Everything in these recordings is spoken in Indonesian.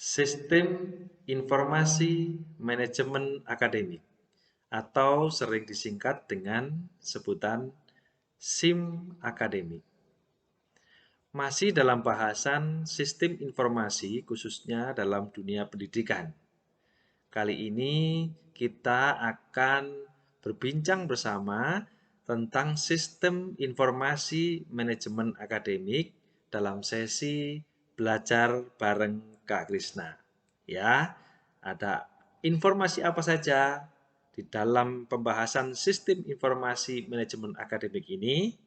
Sistem Informasi Manajemen Akademik atau sering disingkat dengan sebutan SIM akademik. Masih dalam bahasan sistem informasi khususnya dalam dunia pendidikan. Kali ini kita akan berbincang bersama tentang sistem informasi manajemen akademik dalam sesi belajar bareng Kak Krisna. Ya, ada informasi apa saja di dalam pembahasan sistem informasi manajemen akademik ini?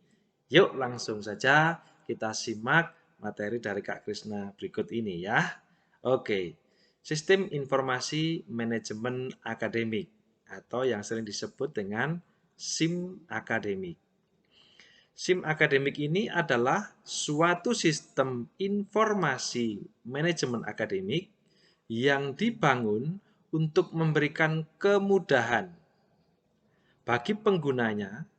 Yuk langsung saja kita simak materi dari Kak Krisna berikut ini ya. Oke, sistem informasi manajemen akademik atau yang sering disebut dengan SIM akademik. SIM akademik ini adalah suatu sistem informasi manajemen akademik yang dibangun untuk memberikan kemudahan bagi penggunanya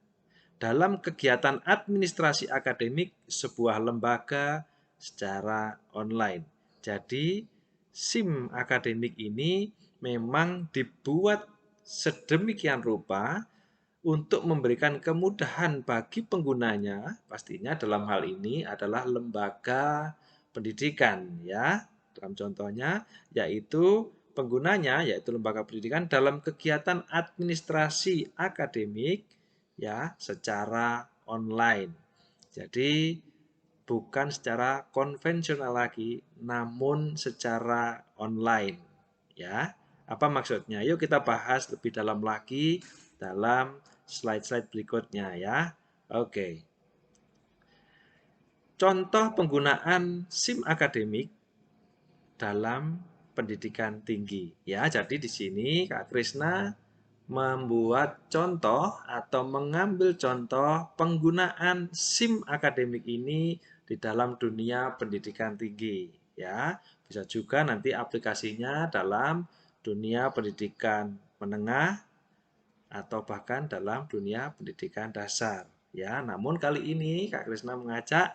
dalam kegiatan administrasi akademik sebuah lembaga secara online. Jadi, SIM akademik ini memang dibuat sedemikian rupa untuk memberikan kemudahan bagi penggunanya, pastinya dalam hal ini adalah lembaga pendidikan ya. Dalam contohnya yaitu penggunanya yaitu lembaga pendidikan dalam kegiatan administrasi akademik ya secara online. Jadi bukan secara konvensional lagi, namun secara online ya. Apa maksudnya? Yuk kita bahas lebih dalam lagi dalam slide-slide berikutnya ya. Oke. Contoh penggunaan SIM akademik dalam pendidikan tinggi. Ya, jadi di sini Kak Krisna membuat contoh atau mengambil contoh penggunaan SIM akademik ini di dalam dunia pendidikan tinggi. Ya, bisa juga nanti aplikasinya dalam dunia pendidikan menengah atau bahkan dalam dunia pendidikan dasar. Ya, namun kali ini Kak Krisna mengajak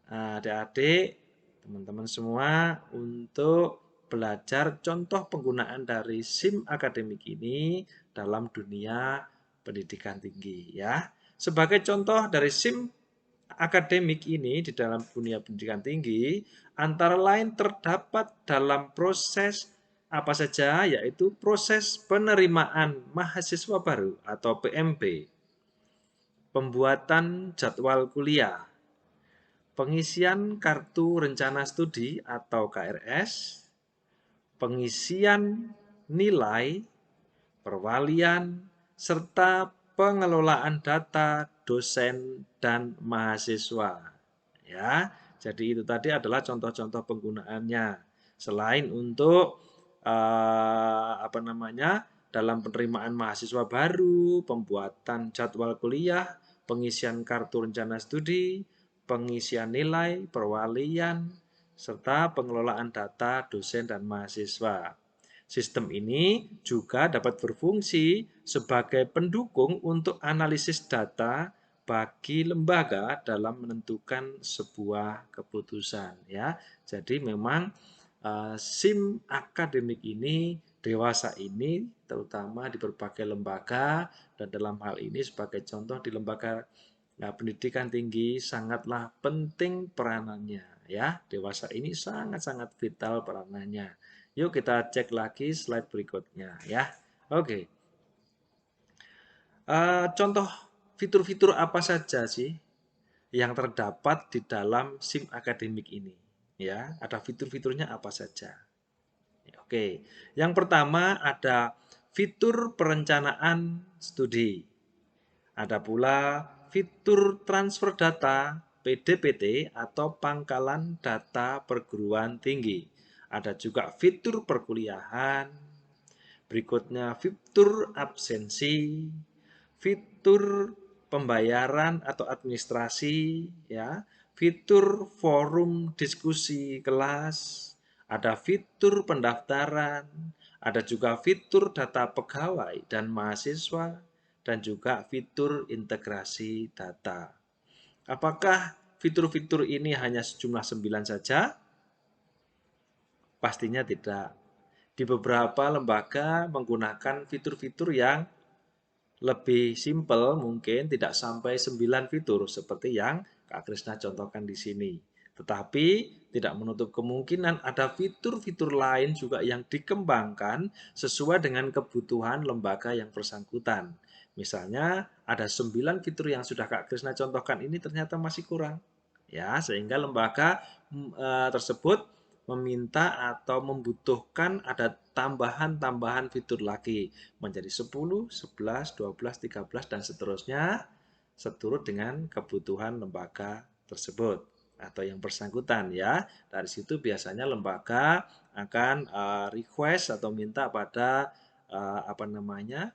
adik-adik, teman-teman semua untuk belajar contoh penggunaan dari SIM akademik ini dalam dunia pendidikan tinggi ya. Sebagai contoh dari SIM akademik ini di dalam dunia pendidikan tinggi antara lain terdapat dalam proses apa saja yaitu proses penerimaan mahasiswa baru atau PMB, pembuatan jadwal kuliah, pengisian kartu rencana studi atau KRS, pengisian nilai, perwalian, serta pengelolaan data dosen dan mahasiswa. Ya, jadi itu tadi adalah contoh-contoh penggunaannya. Selain untuk dalam penerimaan mahasiswa baru, pembuatan jadwal kuliah, pengisian kartu rencana studi, pengisian nilai, perwalian, serta pengelolaan data dosen dan mahasiswa. Sistem ini juga dapat berfungsi sebagai pendukung untuk analisis data bagi lembaga dalam menentukan sebuah keputusan ya. Jadi memang SIM akademik ini dewasa ini terutama di berbagai lembaga dan dalam hal ini sebagai contoh di lembaga pendidikan tinggi sangatlah penting peranannya ya. Dewasa ini sangat-sangat vital peranannya. Yuk kita cek lagi slide berikutnya ya. Oke. Contoh fitur-fitur apa saja sih yang terdapat di dalam SIM akademik ini? Ya, ada fitur-fiturnya apa saja? Oke, yang pertama ada fitur perencanaan studi. Ada pula fitur transfer data PDPT atau pangkalan data perguruan tinggi. Ada juga fitur perkuliahan. Berikutnya fitur absensi, fitur pembayaran atau administrasi, ya, fitur forum diskusi kelas, ada fitur pendaftaran, ada juga fitur data pegawai dan mahasiswa, dan juga fitur integrasi data. Apakah fitur-fitur ini hanya sejumlah 9 saja? Pastinya tidak. Di beberapa lembaga menggunakan fitur-fitur yang lebih simpel, mungkin tidak sampai 9 fitur seperti yang Kak Krisna contohkan di sini. Tetapi tidak menutup kemungkinan ada fitur-fitur lain juga yang dikembangkan sesuai dengan kebutuhan lembaga yang bersangkutan. Misalnya ada 9 fitur yang sudah Kak Krisna contohkan ini ternyata masih kurang. Ya, sehingga lembaga tersebut meminta atau membutuhkan ada tambahan-tambahan fitur lagi menjadi 10, 11, 12, 13 dan seterusnya seturut dengan kebutuhan lembaga tersebut atau yang bersangkutan ya. Dari situ biasanya lembaga akan request atau minta pada apa namanya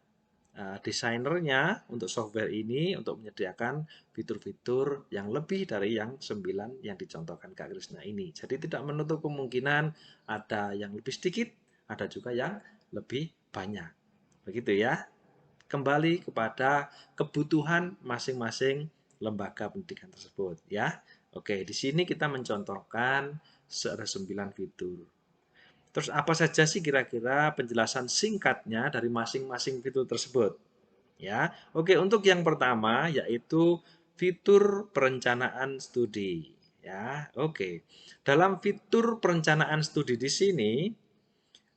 desainernya untuk software ini untuk menyediakan fitur-fitur yang lebih dari yang 9 yang dicontohkan Kak Krisna ini. Jadi tidak menutup kemungkinan ada yang lebih sedikit, ada juga yang lebih banyak. Begitu ya. Kembali kepada kebutuhan masing-masing lembaga pendidikan tersebut ya. Oke, di sini kita mencontohkan ada 9 fitur. Terus apa saja sih kira-kira penjelasan singkatnya dari masing-masing fitur tersebut? Ya, oke, untuk yang pertama yaitu fitur perencanaan studi. Ya, oke. Dalam fitur perencanaan studi di sini,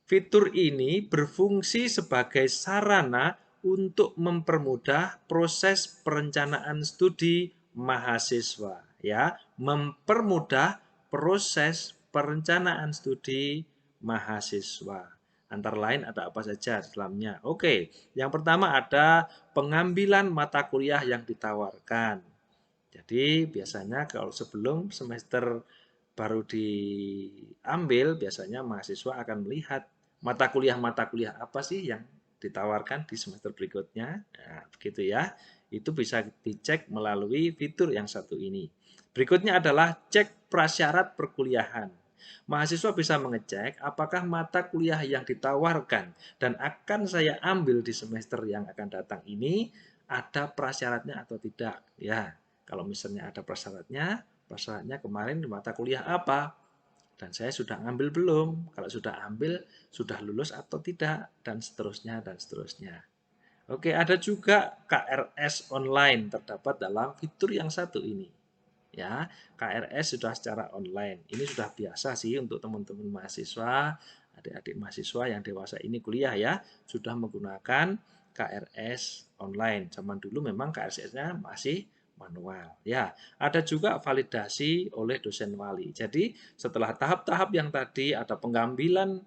fitur ini berfungsi sebagai sarana untuk mempermudah proses perencanaan studi mahasiswa. Ya, mempermudah proses perencanaan studi mahasiswa. Antara lain ada apa saja di dalamnya? Oke, yang pertama ada pengambilan mata kuliah yang ditawarkan. Jadi biasanya kalau sebelum semester baru diambil, biasanya mahasiswa akan melihat mata kuliah apa sih yang ditawarkan di semester berikutnya. Nah, begitu ya. Itu bisa dicek melalui fitur yang satu ini. Berikutnya adalah cek prasyarat perkuliahan. Mahasiswa bisa mengecek apakah mata kuliah yang ditawarkan dan akan saya ambil di semester yang akan datang ini ada prasyaratnya atau tidak. Ya, kalau misalnya ada prasyaratnya kemarin di mata kuliah apa? Dan saya sudah ambil belum? Kalau sudah ambil, sudah lulus atau tidak? Dan seterusnya, dan seterusnya. Oke, ada juga KRS online terdapat dalam fitur yang satu ini. Ya, KRS sudah secara online. Ini sudah biasa sih untuk teman-teman mahasiswa, adik-adik mahasiswa yang dewasa ini kuliah ya, sudah menggunakan KRS online. Zaman dulu memang KRS-nya masih manual. Ya, ada juga validasi oleh dosen wali. Jadi, setelah tahap-tahap yang tadi ada pengambilan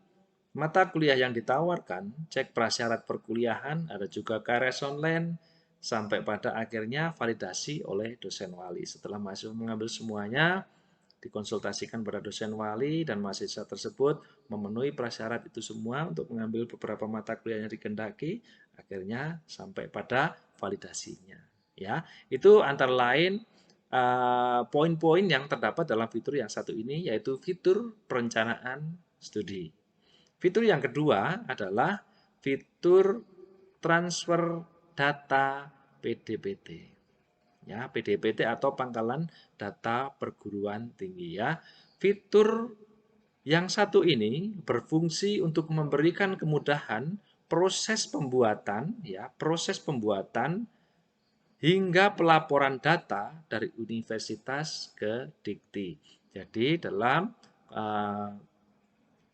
mata kuliah yang ditawarkan, cek prasyarat perkuliahan, ada juga KRS online, sampai pada akhirnya validasi oleh dosen wali. Setelah mahasiswa mengambil semuanya, dikonsultasikan pada dosen wali dan mahasiswa tersebut memenuhi prasyarat itu semua untuk mengambil beberapa mata kuliah yang dikehendaki, akhirnya sampai pada validasinya. Ya, itu antara lain poin-poin yang terdapat dalam fitur yang satu ini, yaitu fitur perencanaan studi. Fitur yang kedua adalah fitur transfer data PDPT. Ya, PDPT atau pangkalan data perguruan tinggi ya. Fitur yang satu ini berfungsi untuk memberikan kemudahan proses pembuatan hingga pelaporan data dari universitas ke Dikti. Jadi dalam uh,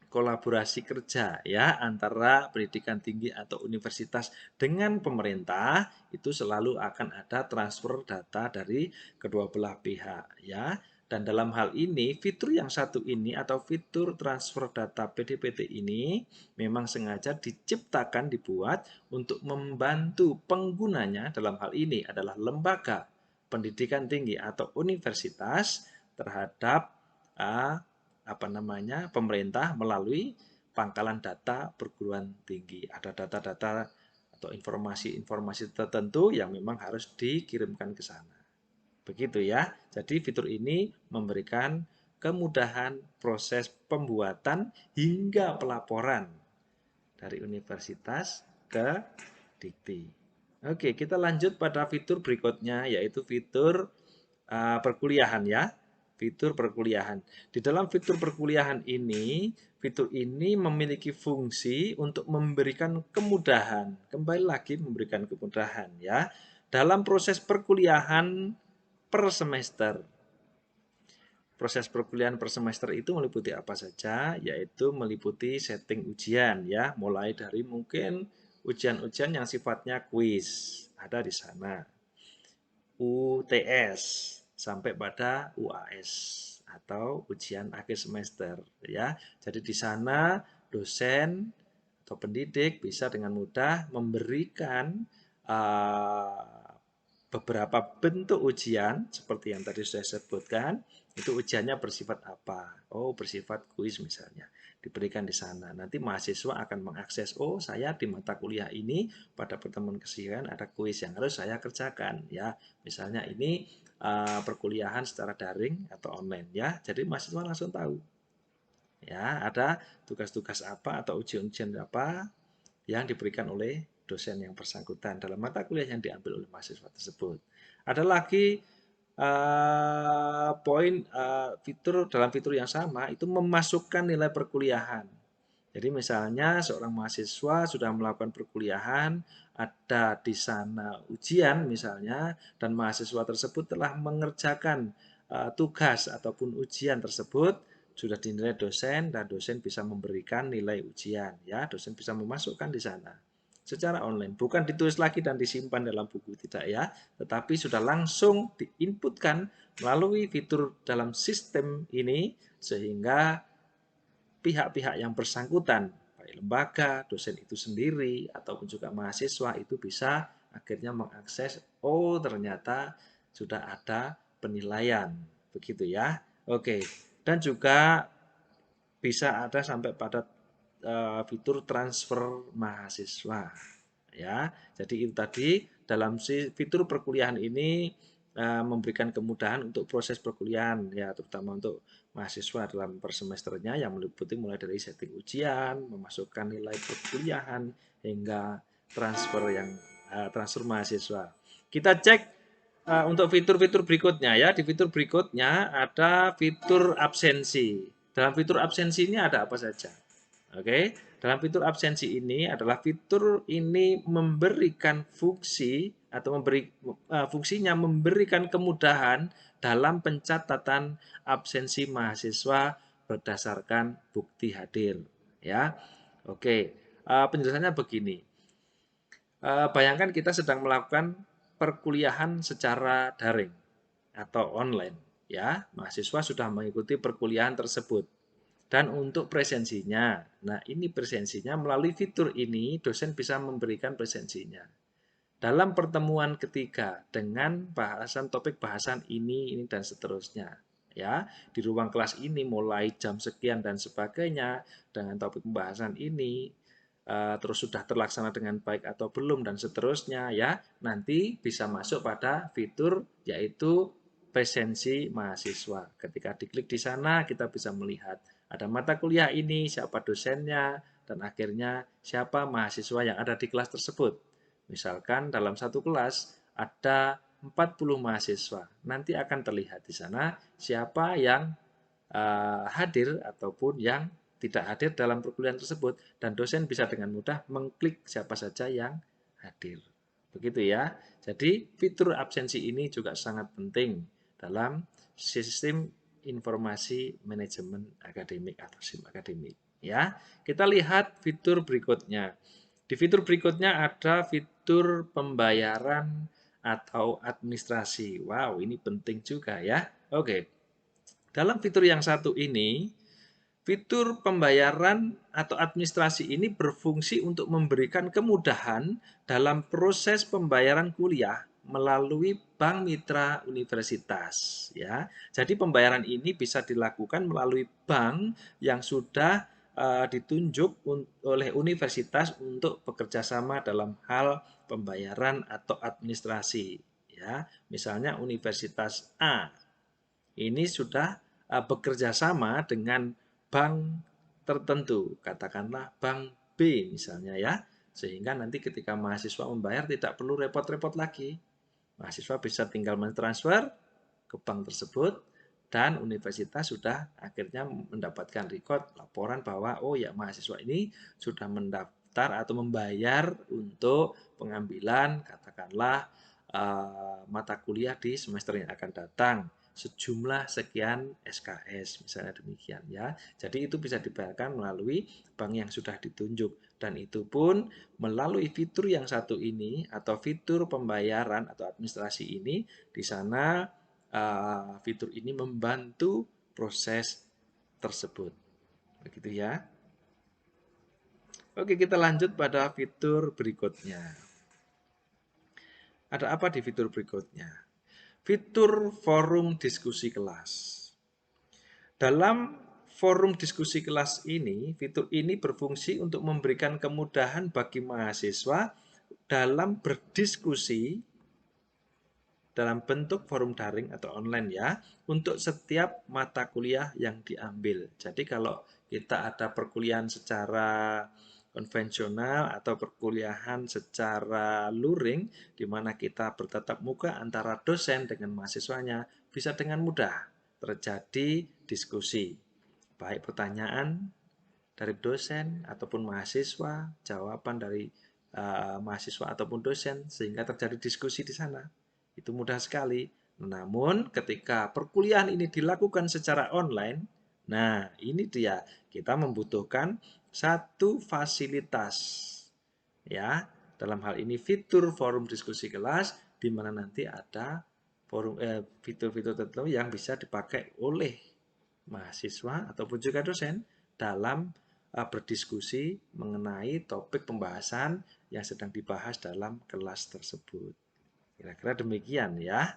kolaborasi kerja ya antara pendidikan tinggi atau universitas dengan pemerintah itu selalu akan ada transfer data dari kedua belah pihak ya. Dan dalam hal ini fitur yang satu ini atau fitur transfer data PDPT ini memang sengaja diciptakan dibuat untuk membantu penggunanya, dalam hal ini adalah lembaga pendidikan tinggi atau universitas, terhadap pemerintah melalui pangkalan data perguruan tinggi. Ada data-data atau informasi-informasi tertentu yang memang harus dikirimkan ke sana. Begitu ya. Jadi fitur ini memberikan kemudahan proses pembuatan hingga pelaporan dari universitas ke Dikti. Oke, kita lanjut pada fitur berikutnya yaitu fitur perkuliahan ya. fitur perkuliahan. Di dalam fitur perkuliahan ini, fitur ini memiliki fungsi untuk memberikan kemudahan. Kembali lagi memberikan kemudahan ya. Dalam proses perkuliahan per semester. Proses perkuliahan per semester itu meliputi apa saja? Yaitu meliputi setting ujian ya, mulai dari mungkin ujian-ujian yang sifatnya kuis, ada di sana. UTS sampai pada UAS atau ujian akhir semester ya. Jadi di sana dosen atau pendidik bisa dengan mudah memberikan beberapa bentuk ujian seperti yang tadi sudah saya sebutkan. Itu ujiannya bersifat apa? Oh, bersifat kuis misalnya. Diberikan di sana. Nanti mahasiswa akan mengakses, oh saya di mata kuliah ini pada pertemuan kesekian ada kuis yang harus saya kerjakan ya. Misalnya ini perkuliahan secara daring atau online ya. Jadi mahasiswa langsung tahu. Ya, ada tugas-tugas apa atau ujian-ujian apa yang diberikan oleh dosen yang bersangkutan dalam mata kuliah yang diambil oleh mahasiswa tersebut. Ada lagi poin fitur dalam fitur yang sama itu memasukkan nilai perkuliahan. Jadi misalnya seorang mahasiswa sudah melakukan perkuliahan, ada di sana ujian misalnya, dan mahasiswa tersebut telah mengerjakan tugas ataupun ujian tersebut, sudah dinilai dosen dan dosen bisa memberikan nilai ujian ya, dosen bisa memasukkan di sana secara online, bukan ditulis lagi dan disimpan dalam buku tidak ya, tetapi sudah langsung diinputkan melalui fitur dalam sistem ini sehingga pihak-pihak yang bersangkutan, baik lembaga, dosen itu sendiri ataupun juga mahasiswa itu bisa akhirnya mengakses, oh ternyata sudah ada penilaian, begitu ya. Oke, dan juga bisa ada sampai pada fitur transfer mahasiswa ya. Jadi itu tadi dalam fitur perkuliahan ini memberikan kemudahan untuk proses perkuliahan ya, terutama untuk mahasiswa dalam per semesternya yang meliputi mulai dari setting ujian, memasukkan nilai perkuliahan hingga transfer mahasiswa. Kita cek untuk fitur-fitur berikutnya ya. Di fitur berikutnya ada fitur absensi. Dalam fitur absensi ini ada apa saja? Oke, dalam fitur absensi ini adalah fitur ini memberikan fungsi atau fungsinya memberikan kemudahan dalam pencatatan absensi mahasiswa berdasarkan bukti hadir. Ya, oke. Penjelasannya begini. Bayangkan kita sedang melakukan perkuliahan secara daring atau online. Ya, mahasiswa sudah mengikuti perkuliahan tersebut. Dan untuk presensinya, nah ini presensinya melalui fitur ini dosen bisa memberikan presensinya. Dalam pertemuan ketiga dengan bahasan topik bahasan ini dan seterusnya. Ya, di ruang kelas ini mulai jam sekian dan sebagainya dengan topik pembahasan ini terus sudah terlaksana dengan baik atau belum dan seterusnya ya. Nanti bisa masuk pada fitur yaitu presensi mahasiswa. Ketika diklik di sana kita bisa melihat ada mata kuliah ini, siapa dosennya, dan akhirnya siapa mahasiswa yang ada di kelas tersebut. Misalkan dalam satu kelas ada 40 mahasiswa. Nanti akan terlihat di sana siapa yang hadir ataupun yang tidak hadir dalam perkuliahan tersebut. Dan dosen bisa dengan mudah mengklik siapa saja yang hadir. Begitu ya. Jadi fitur absensi ini juga sangat penting dalam sistem informasi manajemen akademik atau SIM akademik. Ya, kita lihat fitur berikutnya. Di fitur berikutnya ada fitur pembayaran atau administrasi. Wow, ini penting juga ya. Oke. Dalam fitur yang satu ini, fitur pembayaran atau administrasi ini berfungsi untuk memberikan kemudahan dalam proses pembayaran kuliah melalui bank mitra universitas ya. Jadi pembayaran ini bisa dilakukan melalui bank yang sudah ditunjuk oleh universitas untuk bekerja sama dalam hal pembayaran atau administrasi ya. Misalnya Universitas A ini sudah bekerja sama dengan bank tertentu, katakanlah bank B misalnya ya, sehingga nanti ketika mahasiswa membayar tidak perlu repot-repot lagi. Mahasiswa bisa tinggal mentransfer ke bank tersebut dan universitas sudah akhirnya mendapatkan record laporan bahwa oh ya mahasiswa ini sudah mendaftar atau membayar untuk pengambilan katakanlah mata kuliah di semester yang akan datang sejumlah sekian SKS misalnya demikian ya. Jadi itu bisa dibayarkan melalui bank yang sudah ditunjuk dan itu pun melalui fitur yang satu ini atau fitur pembayaran atau administrasi ini di sana fitur ini membantu proses tersebut. Begitu ya. Oke, kita lanjut pada fitur berikutnya. Ada apa di fitur berikutnya? Fitur forum diskusi kelas. Dalam forum diskusi kelas ini, fitur ini berfungsi untuk memberikan kemudahan bagi mahasiswa dalam berdiskusi dalam bentuk forum daring atau online ya, untuk setiap mata kuliah yang diambil. Jadi kalau kita ada perkuliahan secara konvensional atau perkuliahan secara luring, di mana kita bertatap muka antara dosen dengan mahasiswanya, bisa dengan mudah terjadi diskusi. Baik pertanyaan dari dosen ataupun mahasiswa, jawaban dari mahasiswa ataupun dosen, sehingga terjadi diskusi di sana. Itu mudah sekali. Namun ketika perkuliahan ini dilakukan secara online, nah ini dia, kita membutuhkan satu fasilitas. Ya, dalam hal ini fitur forum diskusi kelas, di mana nanti ada fitur-fitur tertentu yang bisa dipakai oleh mahasiswa ataupun juga dosen dalam berdiskusi mengenai topik pembahasan yang sedang dibahas dalam kelas tersebut. Kira-kira demikian ya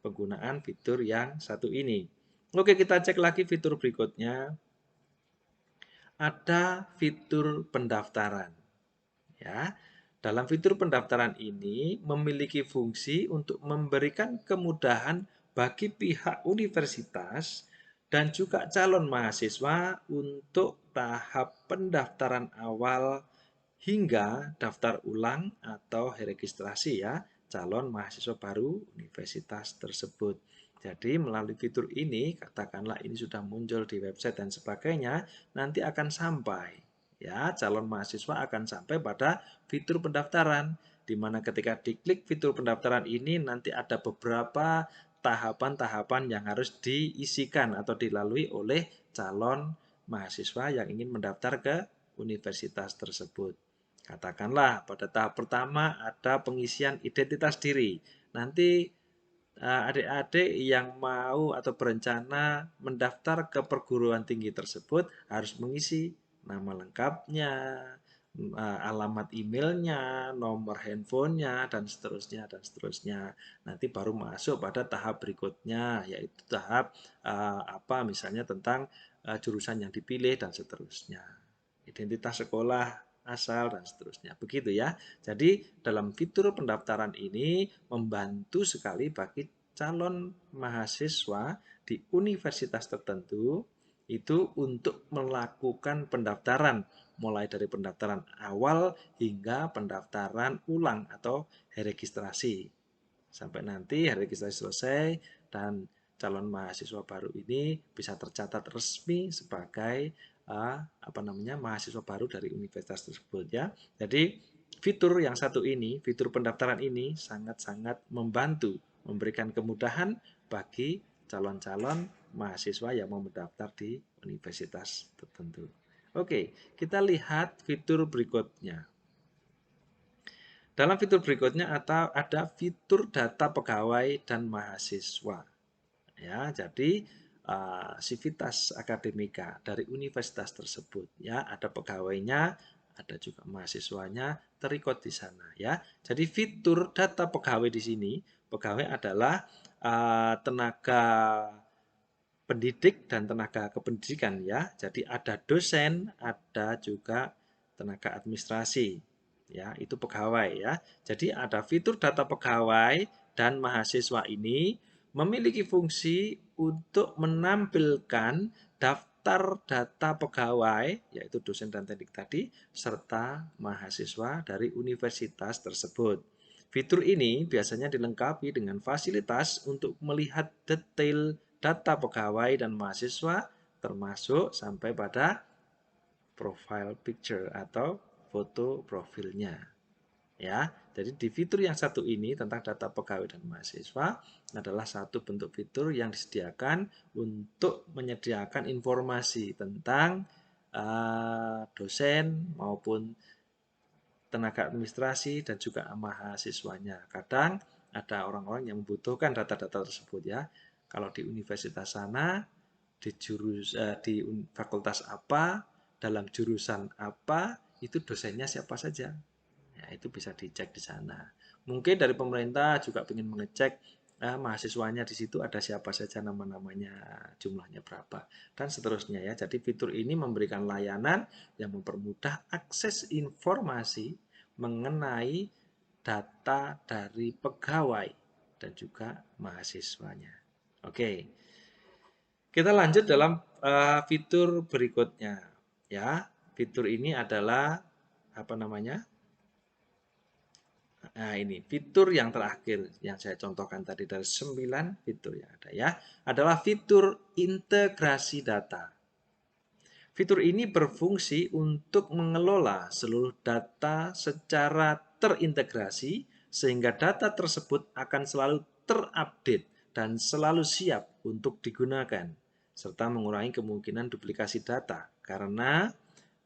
penggunaan fitur yang satu ini. Oke, kita cek lagi fitur berikutnya. Ada fitur pendaftaran. Ya, dalam fitur pendaftaran ini memiliki fungsi untuk memberikan kemudahan bagi pihak universitas dan juga calon mahasiswa untuk tahap pendaftaran awal hingga daftar ulang atau registrasi ya calon mahasiswa baru universitas tersebut. Jadi melalui fitur ini, katakanlah ini sudah muncul di website dan sebagainya, nanti akan sampai ya calon mahasiswa akan sampai pada fitur pendaftaran di mana ketika diklik fitur pendaftaran ini nanti ada beberapa tahapan-tahapan yang harus diisikan atau dilalui oleh calon mahasiswa yang ingin mendaftar ke universitas tersebut. Katakanlah pada tahap pertama ada pengisian identitas diri. Nanti adik-adik yang mau atau berencana mendaftar ke perguruan tinggi tersebut harus mengisi nama lengkapnya, alamat emailnya, nomor handphonenya, dan seterusnya, dan seterusnya. Nanti baru masuk pada tahap berikutnya, yaitu tahap apa misalnya tentang jurusan yang dipilih, dan seterusnya. Identitas sekolah, asal, dan seterusnya. Begitu ya. Jadi dalam fitur pendaftaran ini membantu sekali bagi calon mahasiswa di universitas tertentu itu untuk melakukan pendaftaran mulai dari pendaftaran awal hingga pendaftaran ulang atau registrasi. Sampai nanti registrasi selesai dan calon mahasiswa baru ini bisa tercatat resmi sebagai mahasiswa baru dari universitas tersebut ya. Jadi fitur yang satu ini, fitur pendaftaran ini sangat-sangat membantu memberikan kemudahan bagi calon-calon mahasiswa yang mau mendaftar di universitas tertentu. Oke, kita lihat fitur berikutnya. Dalam fitur berikutnya ada fitur data pegawai dan mahasiswa. Ya, jadi Civitas Akademika dari universitas tersebut ya, ada pegawainya, ada juga mahasiswanya terikut di sana ya. Jadi fitur data pegawai di sini, pegawai adalah tenaga pendidik dan tenaga kependidikan ya. Jadi ada dosen, ada juga tenaga administrasi. Ya, itu pegawai ya. Jadi ada fitur data pegawai dan mahasiswa ini memiliki fungsi untuk menampilkan daftar data pegawai, yaitu dosen dan teknik tadi, serta mahasiswa dari universitas tersebut. Fitur ini biasanya dilengkapi dengan fasilitas untuk melihat detail data pegawai dan mahasiswa, termasuk sampai pada profile picture atau foto profilnya. Ya, jadi di fitur yang satu ini tentang data pegawai dan mahasiswa adalah satu bentuk fitur yang disediakan untuk menyediakan informasi tentang dosen maupun tenaga administrasi dan juga mahasiswanya. Kadang ada orang-orang yang membutuhkan data-data tersebut ya. Kalau di universitas sana, di fakultas apa, dalam jurusan apa, itu dosennya siapa saja. Ya, itu bisa dicek di sana. Mungkin dari pemerintah juga ingin mengecek mahasiswanya di situ ada siapa saja nama-namanya, jumlahnya berapa, dan seterusnya ya. Jadi fitur ini memberikan layanan yang mempermudah akses informasi mengenai data dari pegawai dan juga mahasiswanya. Oke, kita lanjut dalam fitur berikutnya. Ya, fitur ini adalah apa namanya? Nah, ini fitur yang terakhir yang saya contohkan tadi dari 9 fitur yang ada ya, adalah fitur integrasi data. Fitur ini berfungsi untuk mengelola seluruh data secara terintegrasi sehingga data tersebut akan selalu terupdate dan selalu siap untuk digunakan serta mengurangi kemungkinan duplikasi data karena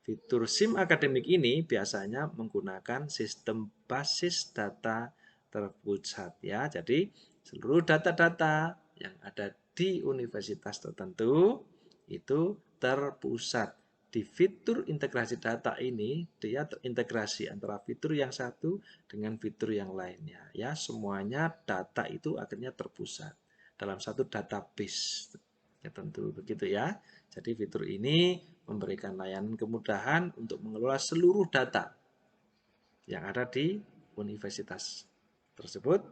fitur SIM akademik ini biasanya menggunakan sistem basis data terpusat ya. Jadi seluruh data-data yang ada di universitas tertentu itu terpusat. Di fitur integrasi data ini dia terintegrasi antara fitur yang satu dengan fitur yang lainnya ya. Semuanya data itu akhirnya terpusat dalam satu database. Ya tentu begitu ya. Jadi fitur ini memberikan layanan kemudahan untuk mengelola seluruh data yang ada di universitas tersebut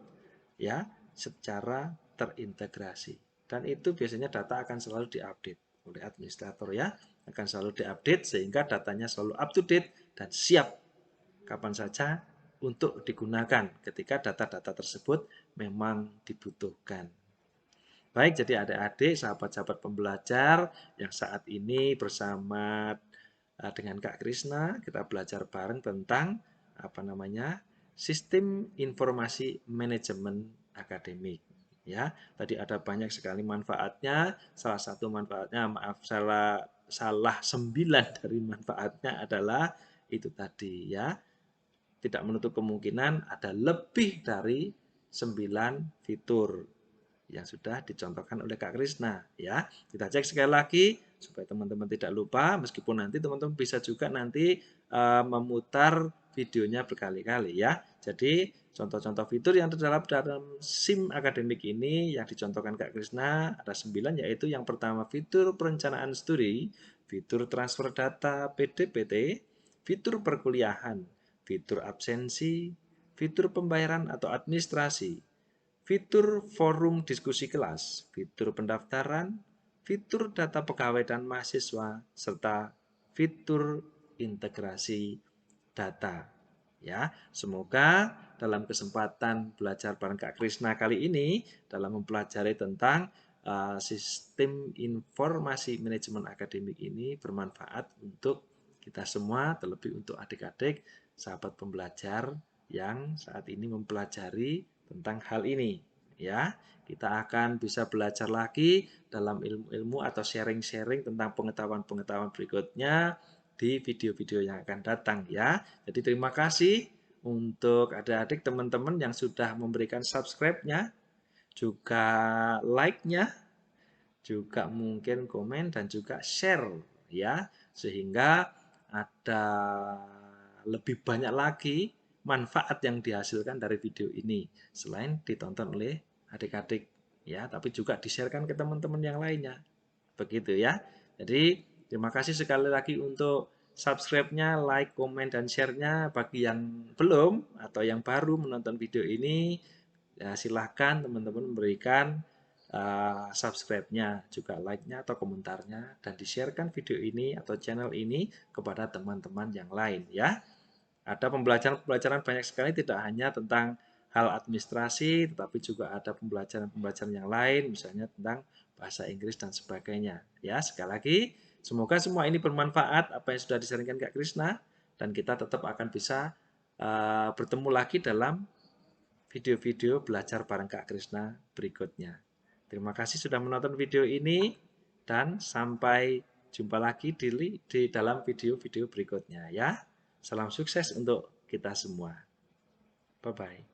ya secara terintegrasi. Dan itu biasanya data akan selalu diupdate oleh administrator ya, akan selalu diupdate sehingga datanya selalu up to date dan siap kapan saja untuk digunakan ketika data-data tersebut memang dibutuhkan. Baik, jadi adik-adik, sahabat-sahabat pembelajar yang saat ini bersama dengan Kak Krisna, kita belajar bareng tentang apa namanya? Sistem informasi manajemen akademik. Ya, tadi ada banyak sekali manfaatnya. Salah satu manfaatnya, maaf, salah 9 dari manfaatnya adalah itu tadi ya. Tidak menutup kemungkinan ada lebih dari 9 fitur yang sudah dicontohkan oleh Kak Krisna ya. Kita cek sekali lagi supaya teman-teman tidak lupa, meskipun nanti teman-teman bisa juga nanti memutar videonya berkali-kali ya. Jadi contoh-contoh fitur yang terdapat dalam SIM akademik ini yang dicontohkan Kak Krisna ada 9, yaitu yang pertama fitur perencanaan studi, fitur transfer data PDPT, fitur perkuliahan, fitur absensi, fitur pembayaran atau administrasi, fitur forum diskusi kelas, fitur pendaftaran, fitur data pegawai dan mahasiswa, serta fitur integrasi data. Ya, semoga dalam kesempatan belajar bareng Kak Krisna kali ini dalam mempelajari tentang sistem informasi manajemen akademik ini bermanfaat untuk kita semua, terlebih untuk adik-adik, sahabat pembelajar yang saat ini mempelajari tentang hal ini. Ya, kita akan bisa belajar lagi dalam ilmu-ilmu atau sharing-sharing tentang pengetahuan-pengetahuan berikutnya di video-video yang akan datang ya. Jadi terima kasih untuk adik-adik teman-teman yang sudah memberikan subscribe-nya, juga like-nya, juga mungkin komen dan juga share ya, sehingga ada lebih banyak lagi manfaat yang dihasilkan dari video ini selain ditonton oleh adik-adik ya, tapi juga di-sharekan ke teman-teman yang lainnya. Begitu ya. Jadi terima kasih sekali lagi untuk subscribe-nya, like, komen, dan share-nya. Bagi yang belum atau yang baru menonton video ini, ya silahkan teman-teman memberikan subscribe-nya, juga like-nya atau komentarnya, dan di-sharekan video ini atau channel ini kepada teman-teman yang lain ya. Ada pembelajaran-pembelajaran banyak sekali, tidak hanya tentang hal administrasi, tetapi juga ada pembelajaran-pembelajaran yang lain, misalnya tentang bahasa Inggris dan sebagainya. Ya, sekali lagi, semoga semua ini bermanfaat apa yang sudah disampaikan Kak Krisna, dan kita tetap akan bisa bertemu lagi dalam video-video belajar bareng Kak Krisna berikutnya. Terima kasih sudah menonton video ini, dan sampai jumpa lagi di dalam video-video berikutnya ya. Salam sukses untuk kita semua. Bye-bye.